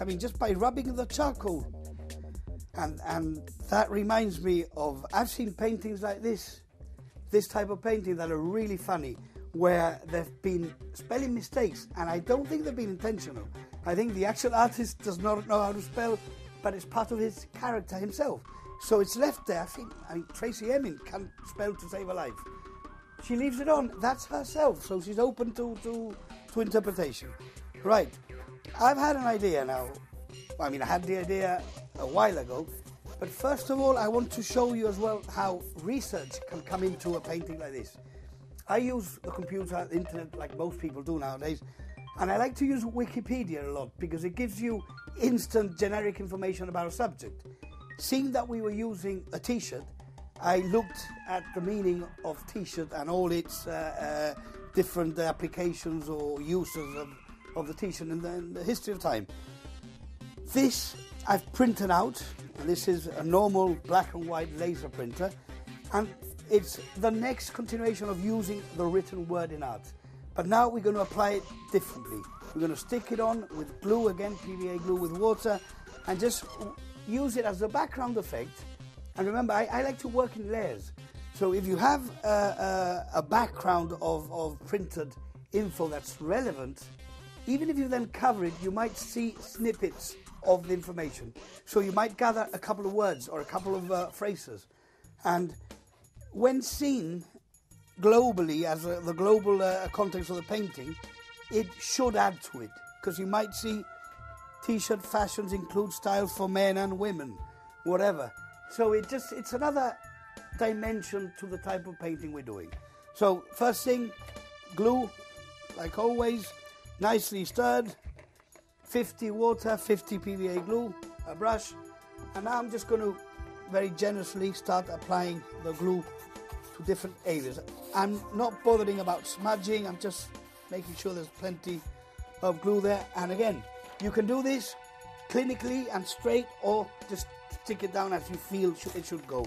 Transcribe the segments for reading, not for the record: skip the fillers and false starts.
I mean, just by rubbing the charcoal. And that reminds me of, I've seen paintings like this type of painting that are really funny, where there've been spelling mistakes, and I don't think they've been intentional. I think the actual artist does not know how to spell, but it's part of his character himself. So it's left there. I mean, Tracy Emin can't spell to save her life. She leaves it on. That's herself, so she's open to interpretation. Right. I've had an idea now. I mean, I had the idea a while ago, but first of all, I want to show you as well how research can come into a painting like this. I use the computer, the internet, like most people do nowadays, and I like to use Wikipedia a lot because it gives you instant generic information about a subject. Seeing that we were using a t-shirt, I looked at the meaning of t-shirt and all its different applications or uses of the t-shirt in the history of time. This I've printed out, and this is a normal black and white laser printer, and it's the next continuation of using the written word in art. But now we're going to apply it differently. We're going to stick it on with glue, again PVA glue with water, and just use it as a background effect. And remember, I like to work in layers. So if you have a background of printed info that's relevant, even if you then cover it, you might see snippets of the information. So you might gather a couple of words or a couple of phrases. And when seen globally, as the global context of the painting, it should add to it. Because you might see t-shirt fashions include styles for men and women, whatever. So it's another dimension to the type of painting we're doing. So first thing, glue, like always, nicely stirred, 50 water, 50 PVA glue, a brush, and now I'm just going to very generously start applying the glue to different areas. I'm not bothering about smudging, I'm just making sure there's plenty of glue there. And again, you can do this clinically and straight, or just stick it down as you feel it should go.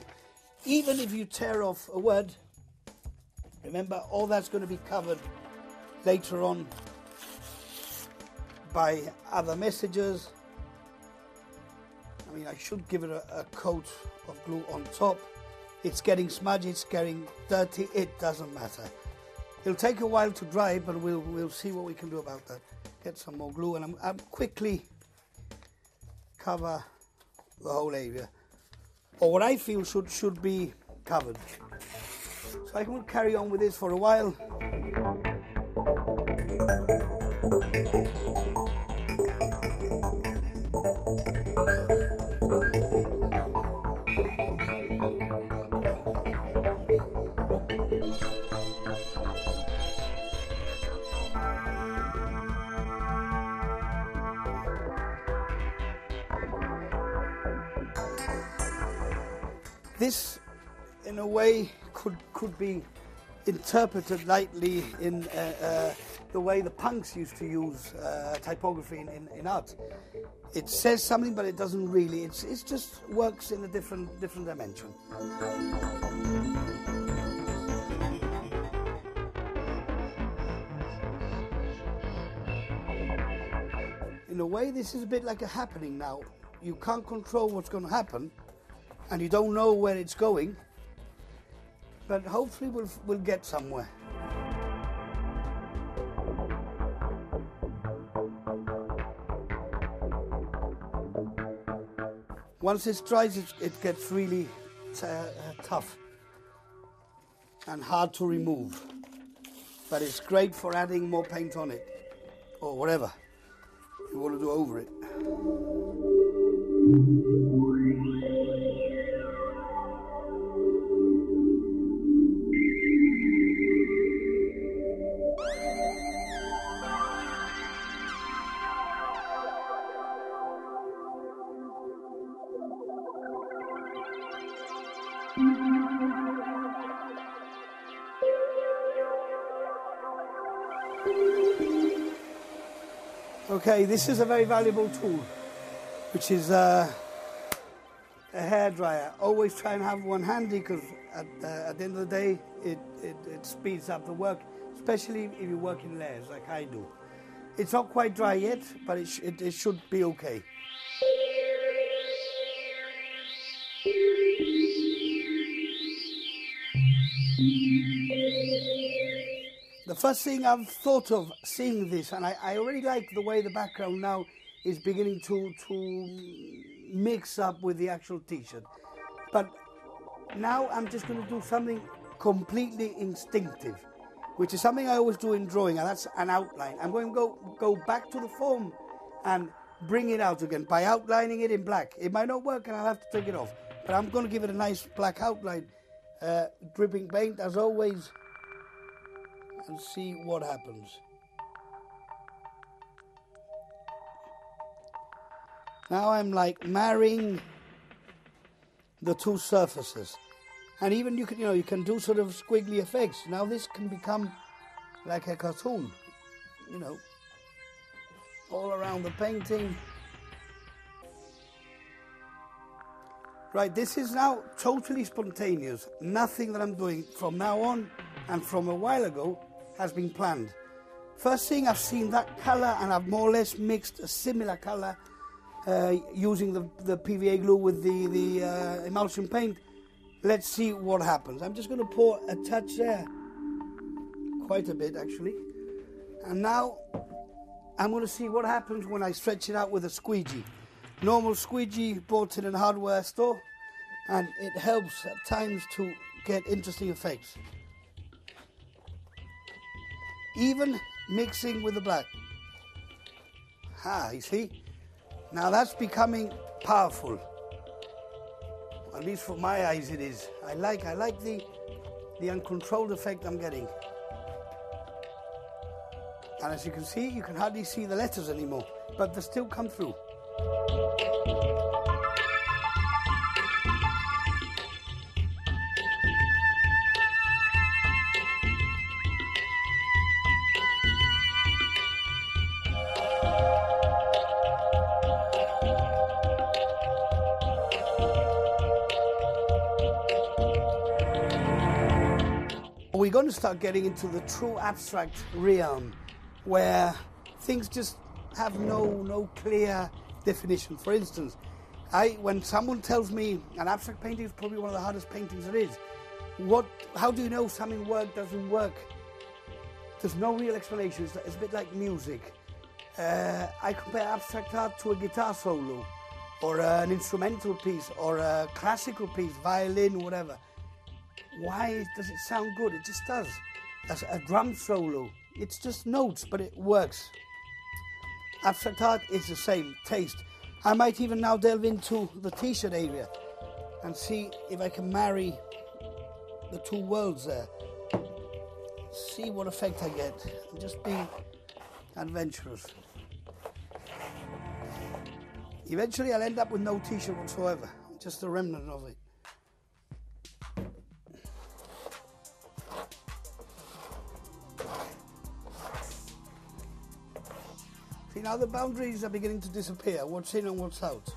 Even if you tear off a word, remember all that's going to be covered later on by other messages. I mean, I should give it a coat of glue on top. It's getting smudgy, it's getting dirty, it doesn't matter. It'll take a while to dry, but we'll see what we can do about that. Get some more glue, and I'm quickly cover the whole area, or what I feel should be covered. So I can carry on with this for a while. This, in a way, could be interpreted lightly in the way the punks used to use typography in art. It says something, but it doesn't really. It just works in a different dimension. In a way, this is a bit like a happening now. You can't control what's going to happen, and you don't know where it's going, but hopefully we'll get somewhere. Once it dries, it gets really tough and hard to remove, but it's great for adding more paint on it, or whatever you want to do over it. Okay, this is a very valuable tool, which is a hairdryer. Always try and have one handy, because at the end of the day, it speeds up the work, especially if you work in layers like I do. It's not quite dry yet, but it should be okay. The first thing I've thought of seeing this, and I already like the way the background now is beginning to mix up with the actual t-shirt. But now I'm just going to do something completely instinctive, which is something I always do in drawing, and that's an outline. I'm going to go back to the form and bring it out again by outlining it in black. It might not work and I'll have to take it off, but I'm going to give it a nice black outline, dripping paint as always, and see what happens. Now I'm like marrying the two surfaces, and even you can do sort of squiggly effects. Now this can become like a cartoon, all around the painting. Right, this is now totally spontaneous. Nothing that I'm doing from now on and from a while ago has been planned. First thing, I've seen that colour and I've more or less mixed a similar colour using the PVA glue with the emulsion paint. Let's see what happens. I'm just going to pour a touch there, quite a bit actually, and now I'm going to see what happens when I stretch it out with a squeegee. Normal squeegee bought in a hardware store, and it helps at times to get interesting effects. Even mixing with the black. You see? Now that's becoming powerful. At least for my eyes it is. I like the uncontrolled effect I'm getting. And as you can see, you can hardly see the letters anymore, but they still come through. We're going to start getting into the true abstract realm, where things just have no clear definition. For instance, when someone tells me an abstract painting is probably one of the hardest paintings there is, how do you know something doesn't work? There's no real explanation. It's a bit like music. I compare abstract art to a guitar solo, or an instrumental piece, or a classical piece, violin, whatever. Why does it sound good? It just does. As a drum solo, it's just notes, but it works. Abstract art is the same, taste. I might even now delve into the t-shirt area and see if I can marry the two worlds there. See what effect I get. I'm just being adventurous. Eventually I'll end up with no t-shirt whatsoever, just a remnant of it. See, now the boundaries are beginning to disappear. What's in and what's out.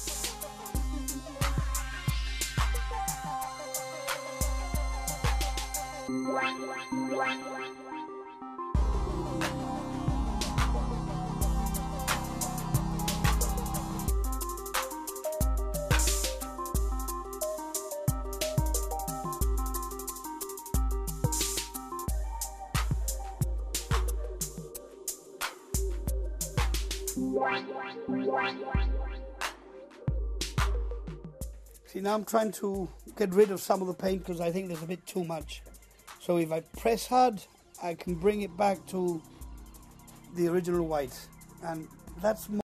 See, now I'm trying to get rid of some of the paint because I think there's a bit too much. So if I press hard, I can bring it back to the original white, and that's more